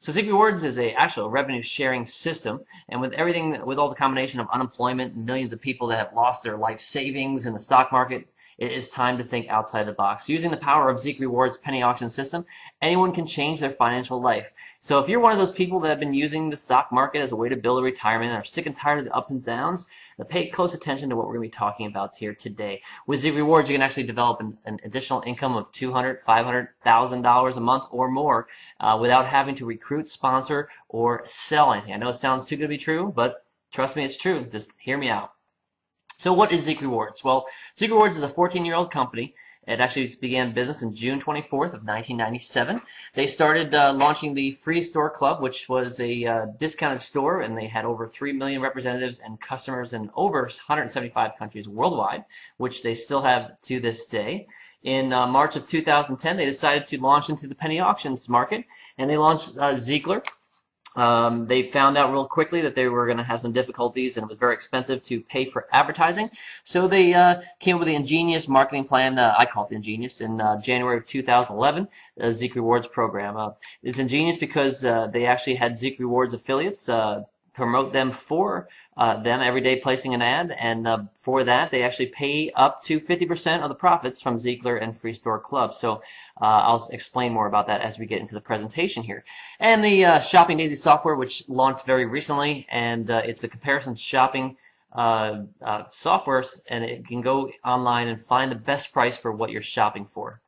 So Seek Rewards is a actual revenue sharing system, and with everything, with all the combination of unemployment and millions of people that have lost their life savings in the stock market, it is time to think outside the box. Using the power of Zeek Rewards penny auction system, anyone can change their financial life. So if you're one of those people that have been using the stock market as a way to build a retirement and are sick and tired of the ups and downs, pay close attention to what we're going to be talking about here today. With Zeek Rewards, you can actually develop an additional income of $200,000, $500,000 a month or more without having to recruit, sponsor, or sell anything. I know it sounds too good to be true, but trust me, it's true. Just hear me out. So what is Zeek Rewards? Well, Zeek Rewards is a 14-year-old company. It actually began business in June 24th of 1997. They started launching the Free Store Club, which was a discounted store, and they had over 3 million representatives and customers in over 175 countries worldwide, which they still have to this day. In March of 2010, they decided to launch into the penny auctions market, and they launched Zeekler. They found out real quickly that they were going to have some difficulties and it was very expensive to pay for advertising. So they came up with the ingenious marketing plan, I call it the ingenious, in January of 2011, the Zeek Rewards program. It's ingenious because they actually had Zeek Rewards affiliates promote them for them every day, placing an ad, and for that they actually pay up to 50% of the profits from Zeekler and Free Store Club. So I'll explain more about that as we get into the presentation here. And the Shopping Daisy software, which launched very recently, and it's a comparison shopping software, and it can go online and find the best price for what you're shopping for.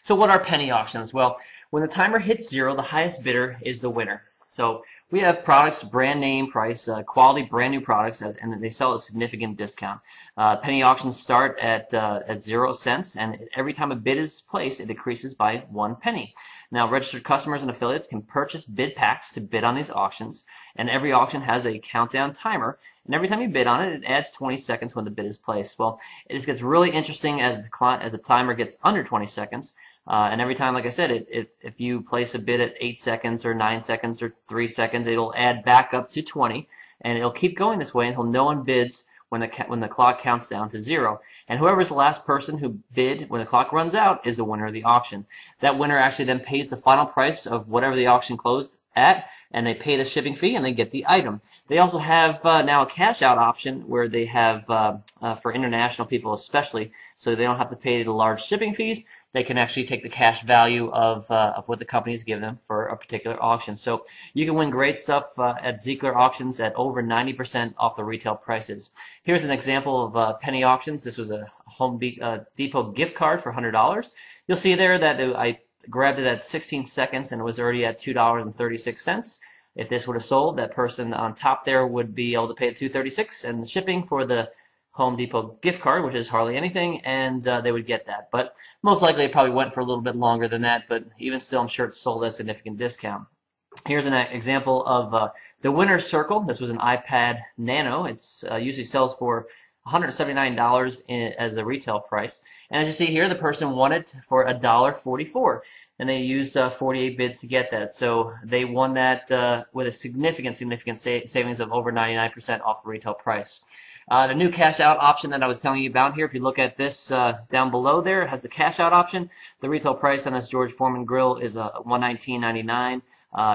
So what are penny auctions? Well, when the timer hits 0, the highest bidder is the winner. So we have products, brand name price, quality brand new products, and they sell at a significant discount. Penny auctions start at 0 cents, and every time a bid is placed, it decreases by 1 penny. Now, registered customers and affiliates can purchase bid packs to bid on these auctions, and every auction has a countdown timer, and every time you bid on it, it adds 20 seconds when the bid is placed. Well, it gets really interesting as the timer gets under 20 seconds. And every time, like I said, if you place a bid at 8 seconds or 9 seconds or 3 seconds, it'll add back up to 20, and it'll keep going this way until no one bids when the clock counts down to 0. And whoever's the last person who bid when the clock runs out is the winner of the auction. That winner actually then pays the final price of whatever the auction closed at, and they pay the shipping fee and they get the item. They also have now a cash out option where they have for international people especially, so they don't have to pay the large shipping fees. They can actually take the cash value of what the company has given them for a particular auction. So you can win great stuff at Zeekler auctions at over 90% off the retail prices. Here's an example of penny auctions. This was a Home Depot gift card for $100. You'll see there that I grabbed it at 16 seconds and it was already at $2.36. If this would have sold, that person on top there would be able to pay $2.36, and the shipping for the Home Depot gift card, which is hardly anything, and they would get that. But most likely it probably went for a little bit longer than that, but even still I'm sure it sold at a significant discount. Here's an example of the winner's circle. This was an iPad Nano. It's usually sells for $179 as a retail price. And as you see here, the person won it for $1.44. And they used 48 bids to get that. So they won that with a significant savings of over 99% off the retail price. The new cash out option that I was telling you about here, if you look at this down below there, it has the cash out option. The retail price on this George Foreman grill is $119.99.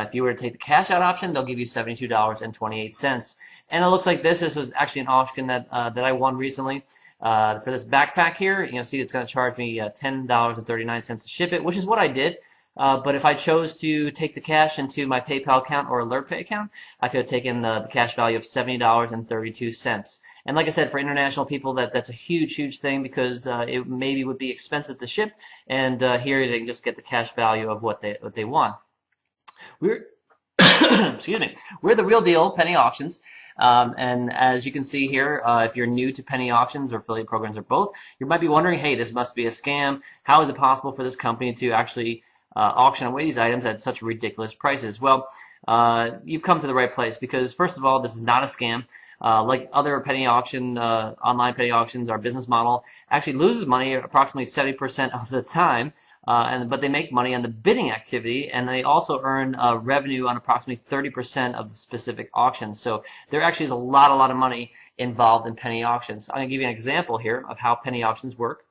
If you were to take the cash out option, they'll give you $72.28. And it looks like this was actually an auction that I won recently. For this backpack here, you know, see it's going to charge me $10.39 to ship it, which is what I did. But if I chose to take the cash into my PayPal account or AlertPay account, I could have taken the cash value of $70.32. And like I said, for international people, that's a huge thing because it maybe would be expensive to ship, and here they can just get the cash value of what they want. We're excuse me, we're the real deal penny auctions. And as you can see here, if you're new to penny auctions or affiliate programs or both, you might be wondering, hey, this must be a scam. How is it possible for this company to actually auction away these items at such ridiculous prices? Well, you've come to the right place because, first of all, this is not a scam. Like other penny auction, online penny auctions, our business model actually loses money approximately 70% of the time, but they make money on the bidding activity, and they also earn revenue on approximately 30% of the specific auctions. So there actually is a lot of money involved in penny auctions. I'm going to give you an example here of how penny auctions work.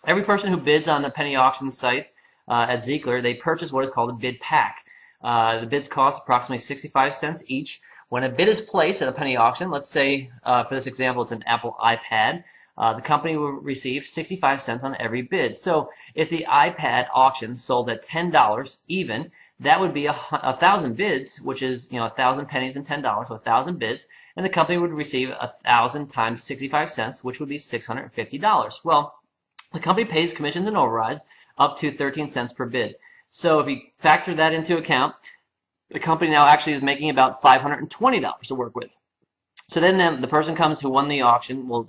Every person who bids on the penny auction site at Zeekler, they purchase what is called a bid pack. The bids cost approximately 65 cents each. When a bid is placed at a penny auction, let's say for this example it's an Apple iPad, the company will receive 65 cents on every bid. So if the iPad auction sold at $10 even, that would be 1,000 bids, which is 1,000 pennies and $10, so 1,000 bids, and the company would receive 1,000 times 65 cents, which would be $650. Well, the company pays commissions and overrides up to 13 cents per bid. So if you factor that into account, the company now actually is making about $520 to work with. So then the person comes who won the auction will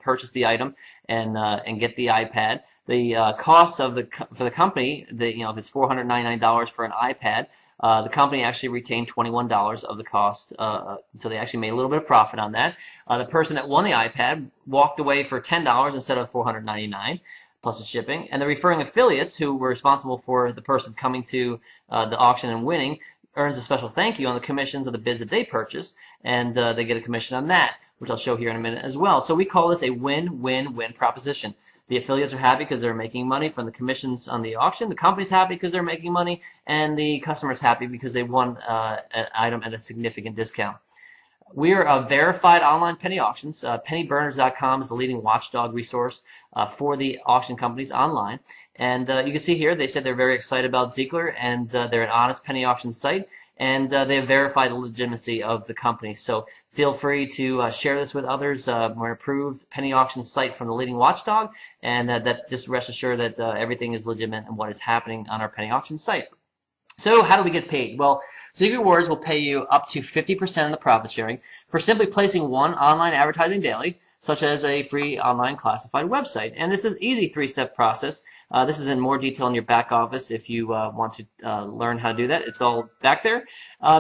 purchase the item and get the iPad. The cost of for the company, if it's $499 for an iPad, the company actually retained $21 of the cost. So they actually made a little bit of profit on that. The person that won the iPad walked away for $10 instead of $499 plus the shipping. And the referring affiliates who were responsible for the person coming to the auction and winning earns a special thank you on the commissions of the bids that they purchase, and they get a commission on that, which I'll show here in a minute as well. So we call this a win-win-win proposition. The affiliates are happy because they're making money from the commissions on the auction, the company's happy because they're making money, and the customer's happy because they won an item at a significant discount. We are a verified online penny auctions. Pennyburners.com is the leading watchdog resource for the auction companies online. And you can see here they said they're very excited about Ziegler, and they're an honest penny auction site, and they have verified the legitimacy of the company. So feel free to share this with others. We're an approved penny auction site from the leading watchdog, and that just rest assured that everything is legitimate and what is happening on our penny auction site. So how do we get paid? Well, Ziegler Rewards will pay you up to 50% of the profit sharing for simply placing one online advertising daily, such as a free online classified website. And it's an easy three-step process. This is in more detail in your back office if you want to learn how to do that. It's all back there.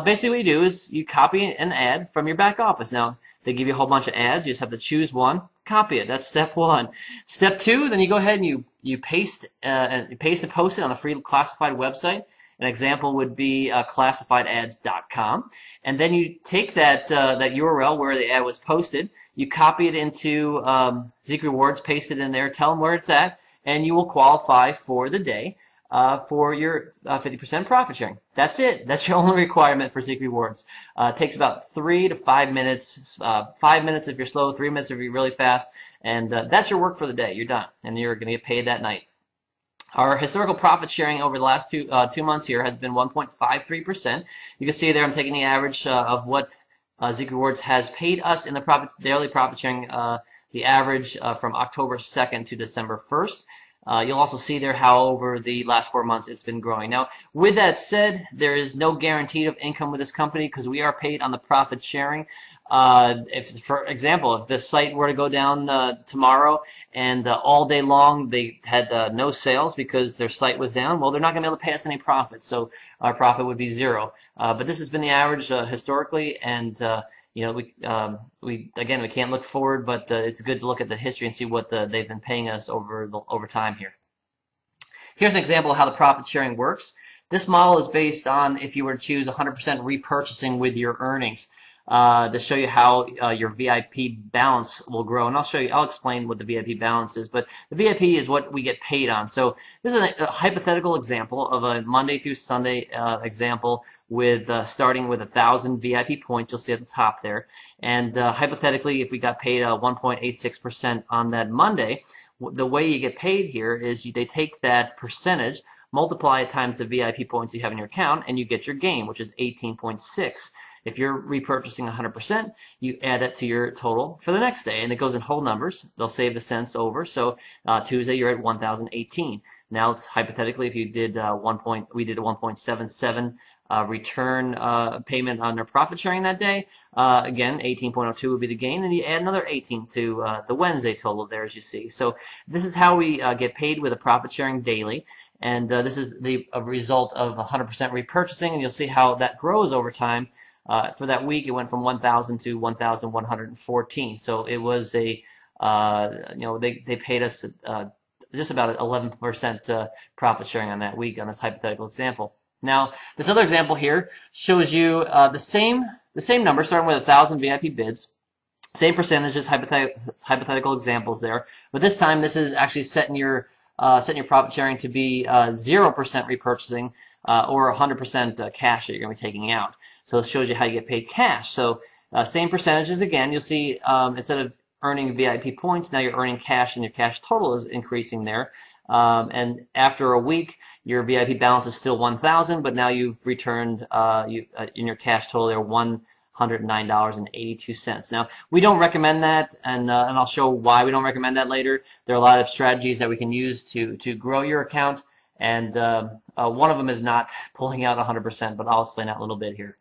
Basically what you do is you copy an ad from your back office. Now, they give you a whole bunch of ads. You just have to choose one, copy it. That's step one. Step two, then you go ahead and you paste and post it on a free classified website. An example would be classifiedads.com, and then you take that URL where the ad was posted, you copy it into Ziegler Rewards, paste it in there, tell them where it's at, and you will qualify for the day for your 50% profit sharing. That's it. That's your only requirement for Ziegler Rewards. It takes about 3 to 5 minutes. 5 minutes if you're slow, 3 minutes if you're really fast, and that's your work for the day. You're done, and you're going to get paid that night. Our historical profit sharing over the last 2 months here has been 1.53%. You can see there I'm taking the average of what Ziegler Rewards has paid us in the daily profit sharing, the average from October 2nd to December 1st. You'll also see there how over the last 4 months it's been growing. Now, with that said, there is no guarantee of income with this company because we are paid on the profit sharing. If, for example, if the site were to go down tomorrow and all day long they had no sales because their site was down, well, they're not going to be able to pay us any profit, so our profit would be zero. But this has been the average historically, and we can't look forward, but it's good to look at the history and see what they've been paying us over time here. Here's an example of how the profit sharing works. This model is based on if you were to choose 100% repurchasing with your earnings. To show you how your VIP balance will grow, and I'll explain what the VIP balance is, but the VIP is what we get paid on. So this is a hypothetical example of a Monday through Sunday example with starting with 1,000 VIP points. You'll see at the top there, and hypothetically, if we got paid 1.86% on that Monday, the way you get paid here is they take that percentage, multiply it times the VIP points you have in your account, and you get your gain, which is 18.6. If you're repurchasing 100%, you add that to your total for the next day, and it goes in whole numbers. They'll save the cents over. So Tuesday you're at 1,018. Now it's hypothetically if you did we did a 1.77 return payment on their profit sharing that day. Again, 18.02 would be the gain, and you add another 18 to the Wednesday total there, as you see. So this is how we get paid with a profit sharing daily. And this is the result of 100% repurchasing, and you'll see how that grows over time. For that week, it went from 1,000 to 1,114. So it was they paid us just about 11% profit sharing on that week on this hypothetical example. Now, this other example here shows you the same number, starting with 1,000 VIP bids. Same percentages, hypothetical examples there. But this time, this is actually setting your setting your profit sharing to be 0% repurchasing or 100% cash that you're going to be taking out. So it shows you how you get paid cash. So same percentages again. You'll see instead of earning VIP points, now you're earning cash, and your cash total is increasing there. And after a week, your VIP balance is still 1,000, but now you've returned in your cash total there $109.82. Now, we don't recommend that, and I'll show why we don't recommend that later. There are a lot of strategies that we can use to grow your account, and one of them is not pulling out 100%, but I'll explain that a little bit here.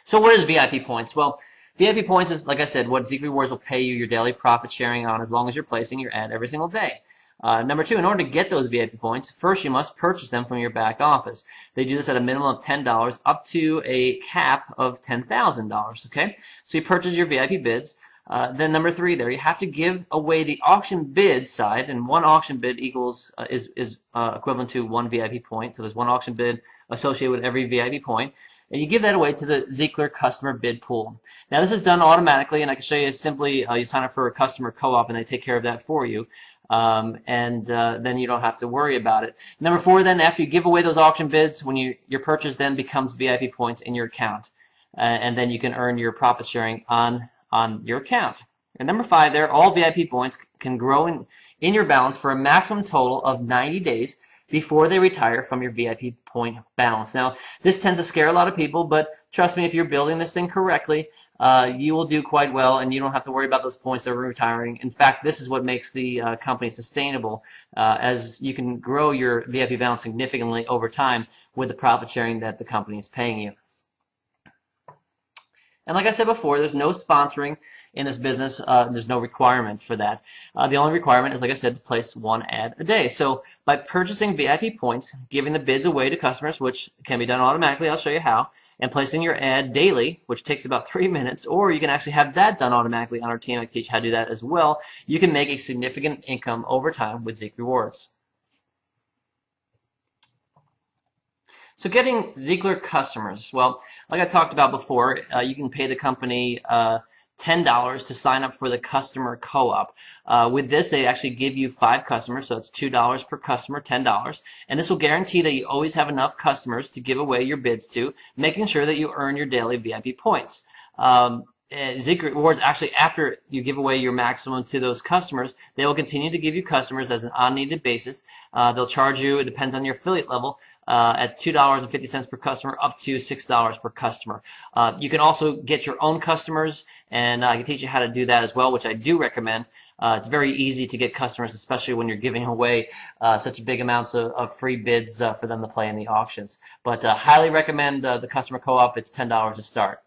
So what is VIP points? Well, VIP points is, like I said, what Zeek Rewards will pay you your daily profit sharing on as long as you're placing your ad every single day. Number two, in order to get those VIP points, first you must purchase them from your back office. They do this at a minimum of $10 up to a cap of $10,000. Okay, so you purchase your VIP bids. Then number three, there you have to give away the auction bid side, and one auction bid equals is equivalent to one VIP point. So there's one auction bid associated with every VIP point. And you give that away to the Zeekler customer bid pool. Now this is done automatically, and I can show you simply you sign up for a customer co-op and they take care of that for you. Then you don't have to worry about it. Number four, then after you give away those auction bids, when your purchase then becomes VIP points in your account. And then you can earn your profit sharing on your account. And number five there, all VIP points can grow in your balance for a maximum total of 90 days before they retire from your VIP point balance. Now, this tends to scare a lot of people, but trust me, if you're building this thing correctly, you will do quite well, and you don't have to worry about those points that are retiring. In fact, this is what makes the company sustainable, as you can grow your VIP balance significantly over time with the profit sharing that the company is paying you. And like I said before, there's no sponsoring in this business. There's no requirement for that. The only requirement is, like I said, to place one ad a day. So by purchasing VIP points, giving the bids away to customers, which can be done automatically, I'll show you how, and placing your ad daily, which takes about 3 minutes, or you can actually have that done automatically on our team. I can teach you how to do that as well. You can make a significant income over time with Zeek Rewards. So getting Zeekler customers, well, like I talked about before, you can pay the company $10 to sign up for the customer co-op. With this, they actually give you 5 customers, so it's $2 per customer, $10. And this will guarantee that you always have enough customers to give away your bids to, making sure that you earn your daily VIP points. Zeek Rewards, actually, after you give away your maximum to those customers, they will continue to give you customers as an on-needed basis. They'll charge you, it depends on your affiliate level, at $2.50 per customer up to $6 per customer. You can also get your own customers, and I can teach you how to do that as well, which I do recommend. It's very easy to get customers, especially when you're giving away such big amounts of free bids for them to play in the auctions. But highly recommend the customer co-op. It's $10 to start.